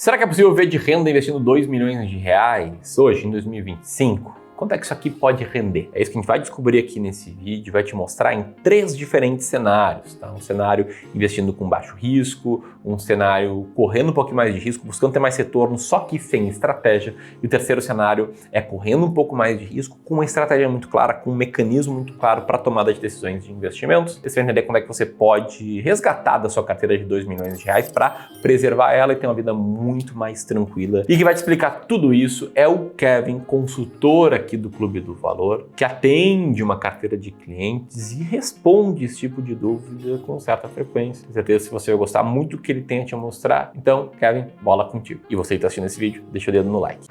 Será que é possível viver de renda investindo 2 milhões de reais hoje, em 2025? Quanto é que isso aqui pode render? É isso que a gente vai descobrir aqui nesse vídeo, vai te mostrar em 3 diferentes cenários, tá? Um cenário investindo com baixo risco, um cenário correndo um pouquinho mais de risco, buscando ter mais retorno, só que sem estratégia. E o terceiro cenário é correndo um pouco mais de risco, com uma estratégia muito clara, com um mecanismo muito claro para tomada de decisões de investimentos. Você vai entender como é que você pode resgatar da sua carteira de 2 milhões de reais para preservar ela e ter uma vida muito mais tranquila. E que vai te explicar tudo isso é o Kevin, consultor aqui do Clube do Valor, que atende uma carteira de clientes e responde esse tipo de dúvida com certa frequência. Com certeza que você vai gostar muito do que ele tem a te mostrar. Então, Kevin, bola contigo. E você que está assistindo esse vídeo, deixa o dedo no like.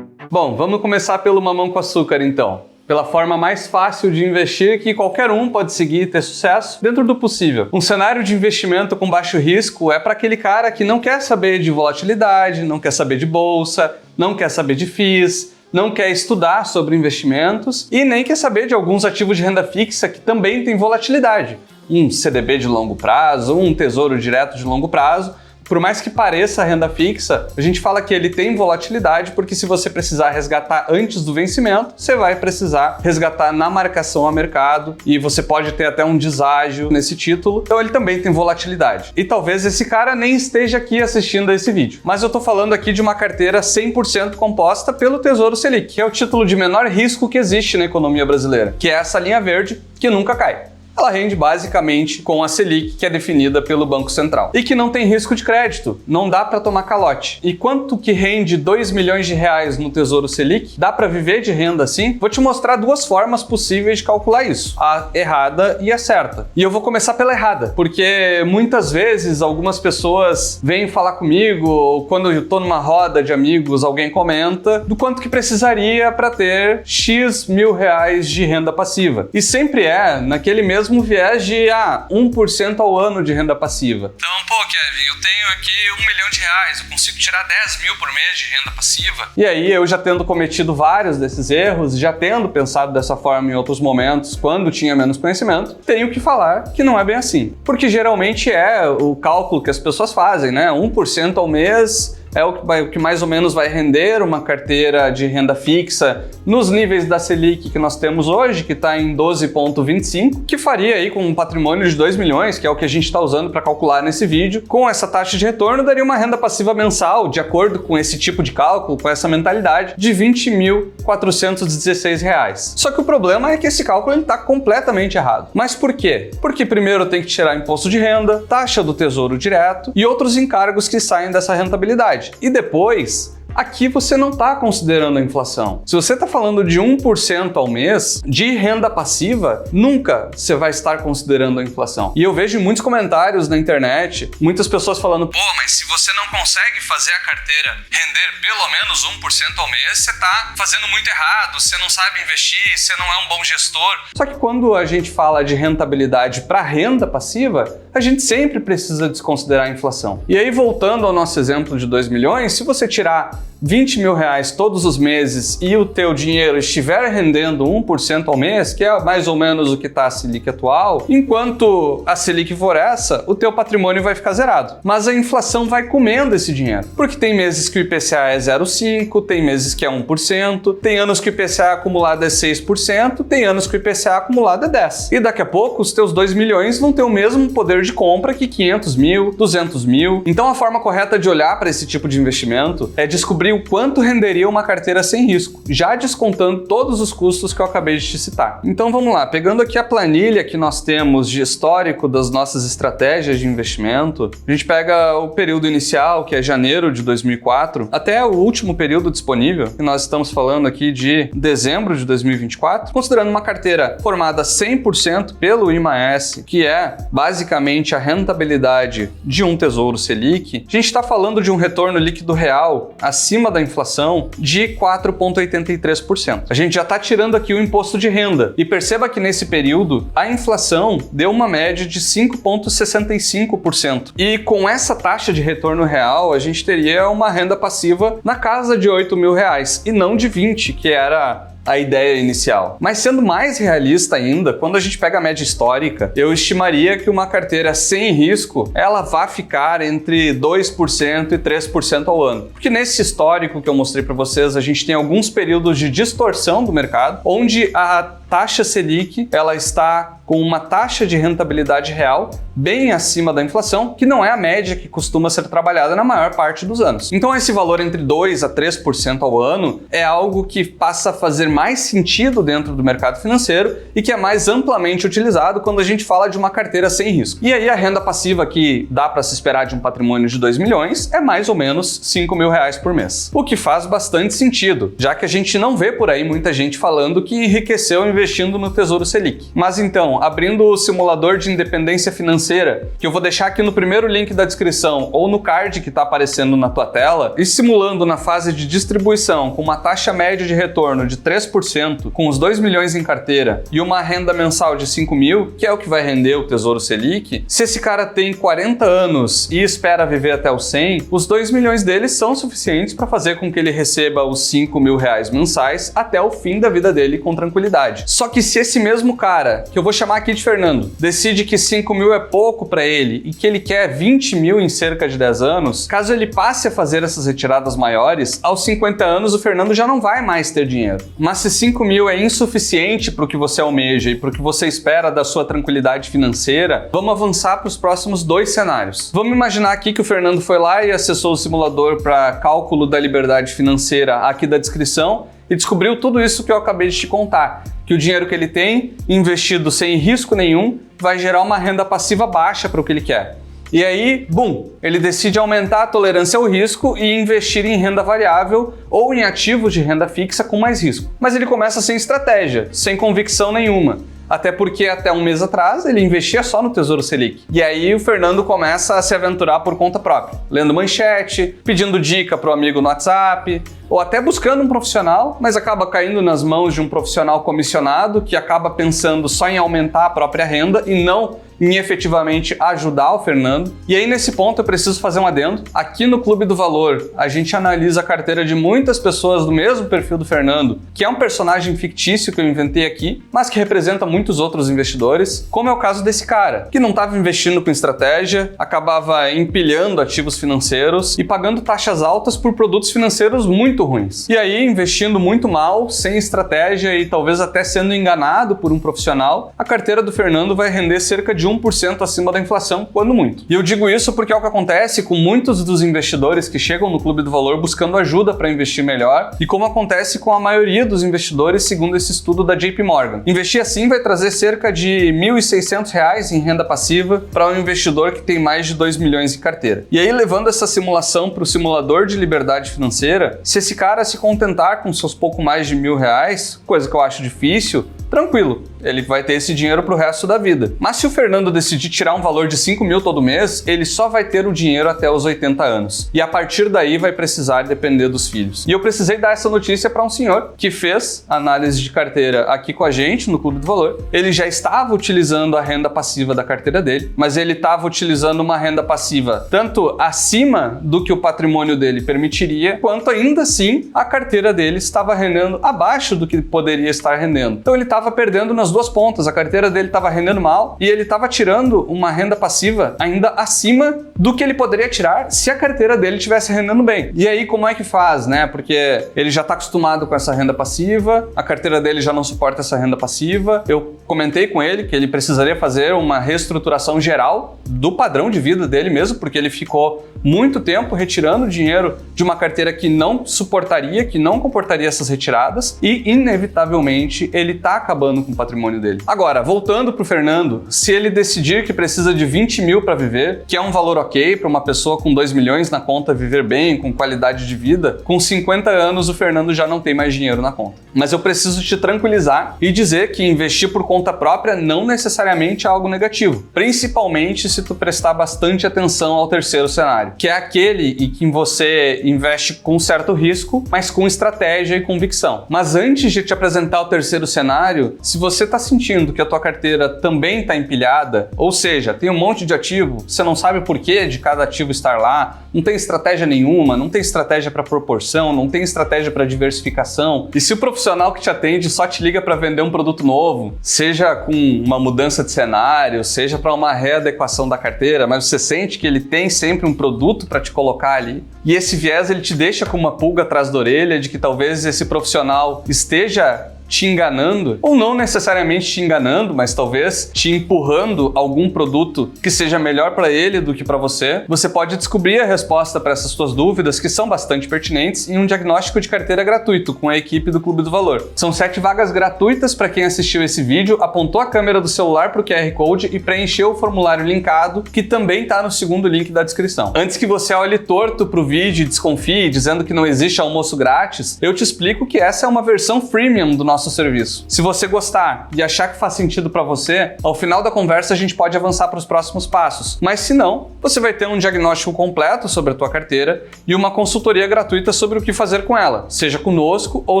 Bom, vamos começar pelo mamão com açúcar então. Pela forma mais fácil de investir que qualquer um pode seguir e ter sucesso dentro do possível. Um cenário de investimento com baixo risco é para aquele cara que não quer saber de volatilidade, não quer saber de bolsa, não quer saber de FIIs, não quer estudar sobre investimentos e nem quer saber de alguns ativos de renda fixa que também têm volatilidade. Um CDB de longo prazo, um tesouro direto de longo prazo. Por mais que pareça renda fixa, a gente fala que ele tem volatilidade porque se você precisar resgatar antes do vencimento, você vai precisar resgatar na marcação a mercado e você pode ter até um deságio nesse título, então ele também tem volatilidade. E talvez esse cara nem esteja aqui assistindo a esse vídeo, mas eu tô falando aqui de uma carteira 100% composta pelo Tesouro Selic, que é o título de menor risco que existe na economia brasileira, que é essa linha verde que nunca cai. Ela rende basicamente com a Selic, que é definida pelo Banco Central. E que não tem risco de crédito, não dá para tomar calote. E quanto que rende 2 milhões de reais no Tesouro Selic? Dá para viver de renda assim? Vou te mostrar 2 formas possíveis de calcular isso, a errada e a certa. E eu vou começar pela errada, porque muitas vezes algumas pessoas vêm falar comigo, ou quando eu tô numa roda de amigos, alguém comenta do quanto que precisaria para ter X mil reais de renda passiva. E sempre é naquele mesmo viés de 1% ao ano de renda passiva. Então, Kevin, eu tenho aqui 1 milhão de reais, eu consigo tirar 10 mil por mês de renda passiva. E aí, eu já tendo cometido vários desses erros, já tendo pensado dessa forma em outros momentos, quando tinha menos conhecimento, tenho que falar que não é bem assim. Porque geralmente é o cálculo que as pessoas fazem, né? 1% ao mês é o que mais ou menos vai render uma carteira de renda fixa nos níveis da Selic que nós temos hoje, que está em 12,25, que faria aí com um patrimônio de 2 milhões, que é o que a gente está usando para calcular nesse vídeo. Com essa taxa de retorno, daria uma renda passiva mensal, de acordo com esse tipo de cálculo, com essa mentalidade, de R$ 20.416. Só que o problema é que esse cálculo está completamente errado. Mas por quê? Porque primeiro tem que tirar imposto de renda, taxa do Tesouro Direto e outros encargos que saem dessa rentabilidade. E depois, aqui você não está considerando a inflação. Se você está falando de 1% ao mês de renda passiva, nunca você vai estar considerando a inflação. E eu vejo muitos comentários na internet, muitas pessoas falando: pô, mas se você não consegue fazer a carteira render pelo menos 1% ao mês, você está fazendo muito errado, você não sabe investir, você não é um bom gestor. Só que quando a gente fala de rentabilidade para renda passiva, a gente sempre precisa desconsiderar a inflação. E aí, voltando ao nosso exemplo de 2 milhões, se você tirar 20 mil reais todos os meses e o teu dinheiro estiver rendendo 1% ao mês, que é mais ou menos o que está a Selic atual, enquanto a Selic for essa, o teu patrimônio vai ficar zerado. Mas a inflação vai comendo esse dinheiro. Porque tem meses que o IPCA é 0,5%, tem meses que é 1%, tem anos que o IPCA acumulado é 6%, tem anos que o IPCA acumulado é 10%. E daqui a pouco os teus 2 milhões vão ter o mesmo poder de compra que 500 mil, 200 mil. Então a forma correta de olhar para esse tipo de investimento é descobrir o quanto renderia uma carteira sem risco, já descontando todos os custos que eu acabei de te citar. Então vamos lá, pegando aqui a planilha que nós temos de histórico das nossas estratégias de investimento, a gente pega o período inicial, que é janeiro de 2004, até o último período disponível, que nós estamos falando aqui de dezembro de 2024, considerando uma carteira formada 100% pelo IMAS, que é basicamente a rentabilidade de um Tesouro Selic, a gente está falando de um retorno líquido real acima da inflação de 4,83%. A gente já está tirando aqui o imposto de renda. E perceba que nesse período a inflação deu uma média de 5,65%. E com essa taxa de retorno real, a gente teria uma renda passiva na casa de 8 mil reais e não de 20, que era a ideia inicial. Mas sendo mais realista ainda, quando a gente pega a média histórica, eu estimaria que uma carteira sem risco, ela vai ficar entre 2% e 3% ao ano. Porque nesse histórico que eu mostrei para vocês, a gente tem alguns períodos de distorção do mercado, onde a taxa Selic, ela está com uma taxa de rentabilidade real bem acima da inflação, que não é a média que costuma ser trabalhada na maior parte dos anos. Então esse valor entre 2 a 3% ao ano é algo que passa a fazer mais sentido dentro do mercado financeiro e que é mais amplamente utilizado quando a gente fala de uma carteira sem risco. E aí a renda passiva que dá para se esperar de um patrimônio de 2 milhões é mais ou menos R$5.000 por mês. O que faz bastante sentido, já que a gente não vê por aí muita gente falando que enriqueceu investindo no Tesouro Selic. Mas então, abrindo o simulador de independência financeira, que eu vou deixar aqui no primeiro link da descrição ou no card que está aparecendo na tua tela, e simulando na fase de distribuição com uma taxa média de retorno de 3%, com os 2 milhões em carteira e uma renda mensal de 5 mil, que é o que vai render o Tesouro Selic, se esse cara tem 40 anos e espera viver até os 100, os 2 milhões dele são suficientes para fazer com que ele receba os 5 mil reais mensais até o fim da vida dele com tranquilidade. Só que se esse mesmo cara, que eu vou chamar aqui de Fernando, decide que 5 mil é pouco para ele e que ele quer 20 mil em cerca de 10 anos, caso ele passe a fazer essas retiradas maiores, aos 50 anos o Fernando já não vai mais ter dinheiro. Mas se 5 mil é insuficiente para o que você almeja e para o que você espera da sua tranquilidade financeira, vamos avançar para os próximos 2 cenários. Vamos imaginar aqui que o Fernando foi lá e acessou o simulador para cálculo da liberdade financeira aqui da descrição e descobriu tudo isso que eu acabei de te contar, que o dinheiro que ele tem, investido sem risco nenhum, vai gerar uma renda passiva baixa para o que ele quer. E aí, bum, ele decide aumentar a tolerância ao risco e investir em renda variável ou em ativos de renda fixa com mais risco. Mas ele começa sem estratégia, sem convicção nenhuma. Até porque até um mês atrás ele investia só no Tesouro Selic. E aí o Fernando começa a se aventurar por conta própria, lendo manchete, pedindo dica para o amigo no WhatsApp, ou até buscando um profissional, mas acaba caindo nas mãos de um profissional comissionado que acaba pensando só em aumentar a própria renda e não em efetivamente ajudar o Fernando. E aí nesse ponto eu preciso fazer um adendo. Aqui no Clube do Valor, a gente analisa a carteira de muitas pessoas do mesmo perfil do Fernando, que é um personagem fictício que eu inventei aqui, mas que representa muitos outros investidores, como é o caso desse cara, que não estava investindo com estratégia, acabava empilhando ativos financeiros e pagando taxas altas por produtos financeiros muito ruins. E aí, investindo muito mal, sem estratégia e talvez até sendo enganado por um profissional, a carteira do Fernando vai render cerca de 1% acima da inflação, quando muito. E eu digo isso porque é o que acontece com muitos dos investidores que chegam no Clube do Valor buscando ajuda para investir melhor e como acontece com a maioria dos investidores segundo esse estudo da JP Morgan. Investir assim vai trazer cerca de R$1.600 em renda passiva para um investidor que tem mais de 2 milhões em carteira. E aí, levando essa simulação para o simulador de liberdade financeira, se esse cara se contentar com seus pouco mais de R$1.000, coisa que eu acho difícil, tranquilo, ele vai ter esse dinheiro pro resto da vida. Mas se o Fernando decidir tirar um valor de 5 mil todo mês, ele só vai ter o dinheiro até os 80 anos. E a partir daí vai precisar depender dos filhos. E eu precisei dar essa notícia para um senhor que fez análise de carteira aqui com a gente no Clube do Valor. Ele já estava utilizando a renda passiva da carteira dele, mas ele estava utilizando uma renda passiva tanto acima do que o patrimônio dele permitiria, quanto ainda assim a carteira dele estava rendendo abaixo do que poderia estar rendendo. Então ele estava perdendo nas duas pontas, a carteira dele estava rendendo mal e ele estava tirando uma renda passiva ainda acima do que ele poderia tirar se a carteira dele estivesse rendendo bem. E aí como é que faz, né? Porque ele já está acostumado com essa renda passiva, a carteira dele já não suporta essa renda passiva. Eu comentei com ele que ele precisaria fazer uma reestruturação geral do padrão de vida dele mesmo, porque ele ficou muito tempo retirando dinheiro de uma carteira que não suportaria, que não comportaria essas retiradas e, inevitavelmente, ele está acabando com o patrimônio dele. Agora, voltando para o Fernando, se ele decidir que precisa de 20 mil para viver, que é um valor ok para uma pessoa com 2 milhões na conta viver bem, com qualidade de vida, com 50 anos o Fernando já não tem mais dinheiro na conta. Mas eu preciso te tranquilizar e dizer que investir por conta própria não necessariamente é algo negativo, principalmente se tu prestar bastante atenção ao terceiro cenário, que é aquele em que você investe com certo risco, mas com estratégia e convicção. Mas antes de te apresentar o terceiro cenário, contrário, se você está sentindo que a tua carteira também está empilhada, ou seja, tem um monte de ativo, você não sabe o porquê de cada ativo estar lá, não tem estratégia nenhuma, não tem estratégia para proporção, não tem estratégia para diversificação, e se o profissional que te atende só te liga para vender um produto novo, seja com uma mudança de cenário, seja para uma readequação da carteira, mas você sente que ele tem sempre um produto para te colocar ali, e esse viés ele te deixa com uma pulga atrás da orelha de que talvez esse profissional esteja te enganando, ou não necessariamente te enganando, mas talvez te empurrando algum produto que seja melhor para ele do que para você, você pode descobrir a resposta para essas suas dúvidas, que são bastante pertinentes, em um diagnóstico de carteira gratuito com a equipe do Clube do Valor. São 7 vagas gratuitas para quem assistiu esse vídeo, apontou a câmera do celular para o QR Code e preencheu o formulário linkado, que também está no segundo link da descrição. Antes que você olhe torto para o vídeo e desconfie, dizendo que não existe almoço grátis, eu te explico que essa é uma versão freemium do nosso serviço. Se você gostar e achar que faz sentido para você, ao final da conversa a gente pode avançar para os próximos passos. Mas se não, você vai ter um diagnóstico completo sobre a tua carteira e uma consultoria gratuita sobre o que fazer com ela, seja conosco ou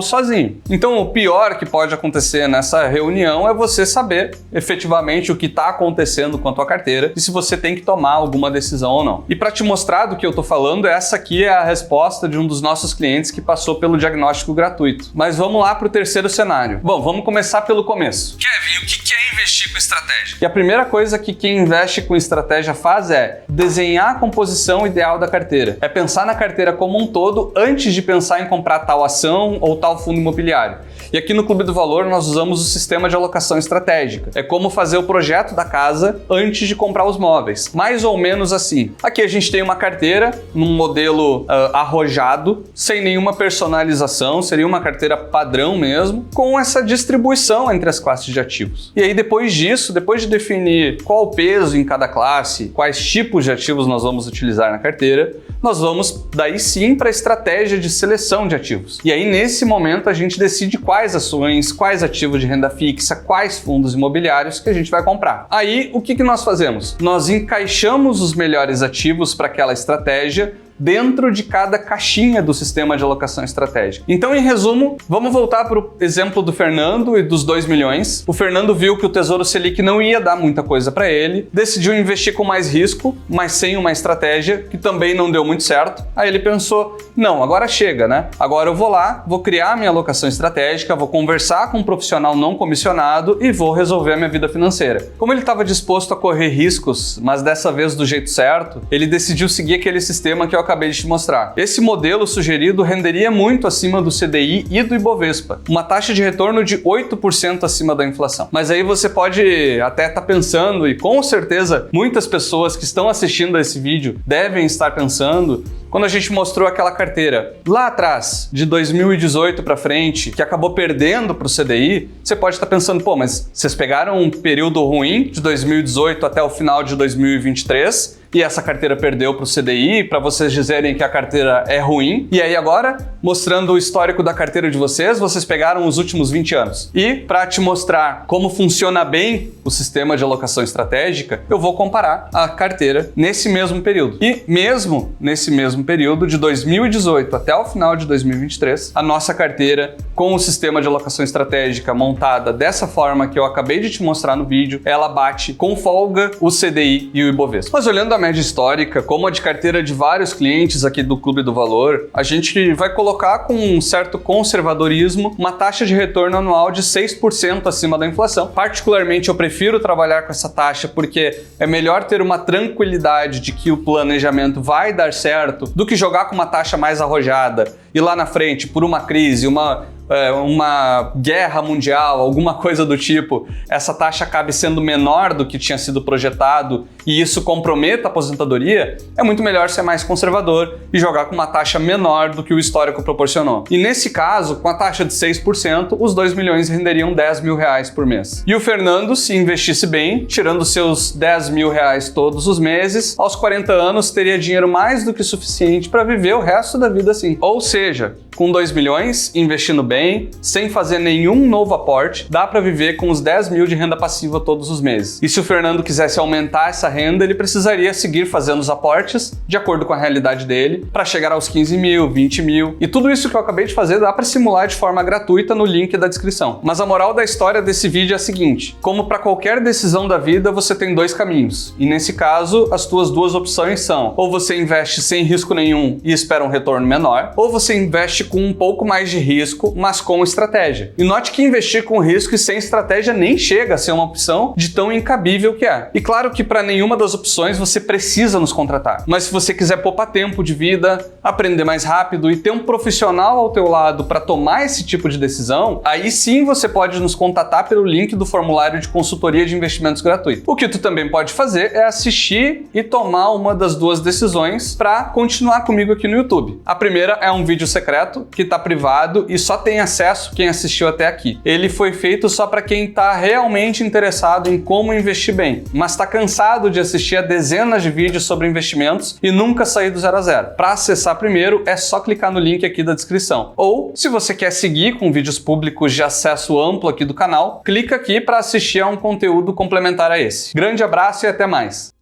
sozinho. Então, o pior que pode acontecer nessa reunião é você saber efetivamente o que está acontecendo com a tua carteira e se você tem que tomar alguma decisão ou não. E para te mostrar do que eu estou falando, essa aqui é a resposta de um dos nossos clientes que passou pelo diagnóstico gratuito. Mas vamos lá para o terceiro cenário. Bom, vamos começar pelo começo. Kevin, o que é investir com estratégia? E a primeira coisa que quem investe com estratégia faz é desenhar a composição ideal da carteira. É pensar na carteira como um todo antes de pensar em comprar tal ação ou tal fundo imobiliário. E aqui no Clube do Valor nós usamos o sistema de alocação estratégica. É como fazer o projeto da casa antes de comprar os móveis. Mais ou menos assim. Aqui a gente tem uma carteira num modelo arrojado, sem nenhuma personalização, seria uma carteira padrão mesmo, com essa distribuição entre as classes de ativos. E aí depois disso, depois de definir qual o peso em cada classe, quais tipos de ativos nós vamos utilizar na carteira, nós vamos daí sim para a estratégia de seleção de ativos. E aí nesse momento a gente decide quais ações, quais ativos de renda fixa, quais fundos imobiliários que a gente vai comprar. Aí o que nós fazemos? Nós encaixamos os melhores ativos para aquela estratégia dentro de cada caixinha do sistema de alocação estratégica. Então, em resumo, vamos voltar para o exemplo do Fernando e dos 2 milhões. O Fernando viu que o Tesouro Selic não ia dar muita coisa para ele, decidiu investir com mais risco, mas sem uma estratégia, que também não deu muito certo. Aí ele pensou, não, agora chega, né? Agora eu vou lá, vou criar minha alocação estratégica, vou conversar com um profissional não comissionado e vou resolver a minha vida financeira. Como ele estava disposto a correr riscos, mas dessa vez do jeito certo, ele decidiu seguir aquele sistema que eu acabei de te mostrar. Esse modelo sugerido renderia muito acima do CDI e do Ibovespa, uma taxa de retorno de 8% acima da inflação. Mas aí você pode até estar pensando, e com certeza muitas pessoas que estão assistindo a esse vídeo devem estar pensando, quando a gente mostrou aquela carteira lá atrás, de 2018 para frente, que acabou perdendo para o CDI, você pode estar pensando, pô, mas vocês pegaram um período ruim de 2018 até o final de 2023 e essa carteira perdeu para o CDI, para vocês dizerem que a carteira é ruim. E aí agora, mostrando o histórico da carteira de vocês pegaram os últimos 20 anos. E para te mostrar como funciona bem o sistema de alocação estratégica, eu vou comparar a carteira nesse mesmo período. E mesmo nesse mesmo período, de 2018 até o final de 2023, a nossa carteira com o sistema de alocação estratégica montada dessa forma que eu acabei de te mostrar no vídeo, ela bate com folga o CDI e o Ibovespa. Mas olhando a média histórica, como a de carteira de vários clientes aqui do Clube do Valor, a gente vai colocar com um certo conservadorismo uma taxa de retorno anual de 6% acima da inflação. Particularmente, eu prefiro trabalhar com essa taxa porque é melhor ter uma tranquilidade de que o planejamento vai dar certo do que jogar com uma taxa mais arrojada e lá na frente, por uma crise, uma guerra mundial, alguma coisa do tipo, essa taxa acabe sendo menor do que tinha sido projetado e isso comprometa a aposentadoria, é muito melhor ser mais conservador e jogar com uma taxa menor do que o histórico proporcionou. E nesse caso, com a taxa de 6%, os 2 milhões renderiam 10 mil reais por mês. E o Fernando, se investisse bem, tirando seus 10 mil reais todos os meses, aos 40 anos teria dinheiro mais do que suficiente para viver o resto da vida assim. Ou seja, com 2 milhões, investindo bem, sem fazer nenhum novo aporte, dá para viver com os 10 mil de renda passiva todos os meses. E se o Fernando quisesse aumentar essa renda, ele precisaria seguir fazendo os aportes de acordo com a realidade dele para chegar aos 15 mil, 20 mil. E tudo isso que eu acabei de fazer dá para simular de forma gratuita no link da descrição. Mas a moral da história desse vídeo é a seguinte: como para qualquer decisão da vida, você tem dois caminhos. E nesse caso, as tuas duas opções são: ou você investe sem risco nenhum e espera um retorno menor, ou você investe com um pouco mais de risco, mas com estratégia. E note que investir com risco e sem estratégia nem chega a ser uma opção de tão incabível que é. E claro que para nenhuma das opções você precisa nos contratar. Mas se você quiser poupar tempo de vida, aprender mais rápido e ter um profissional ao teu lado para tomar esse tipo de decisão, aí sim você pode nos contatar pelo link do formulário de consultoria de investimentos gratuito. O que tu também pode fazer é assistir e tomar uma das duas decisões para continuar comigo aqui no YouTube. A primeira é um vídeo secreto que está privado e só tem acesso quem assistiu até aqui. Ele foi feito só para quem está realmente interessado em como investir bem, mas está cansado de assistir a dezenas de vídeos sobre investimentos e nunca sair do zero a zero. Para acessar primeiro, é só clicar no link aqui da descrição. Ou, se você quer seguir com vídeos públicos de acesso amplo aqui do canal, clica aqui para assistir a um conteúdo complementar a esse. Grande abraço e até mais!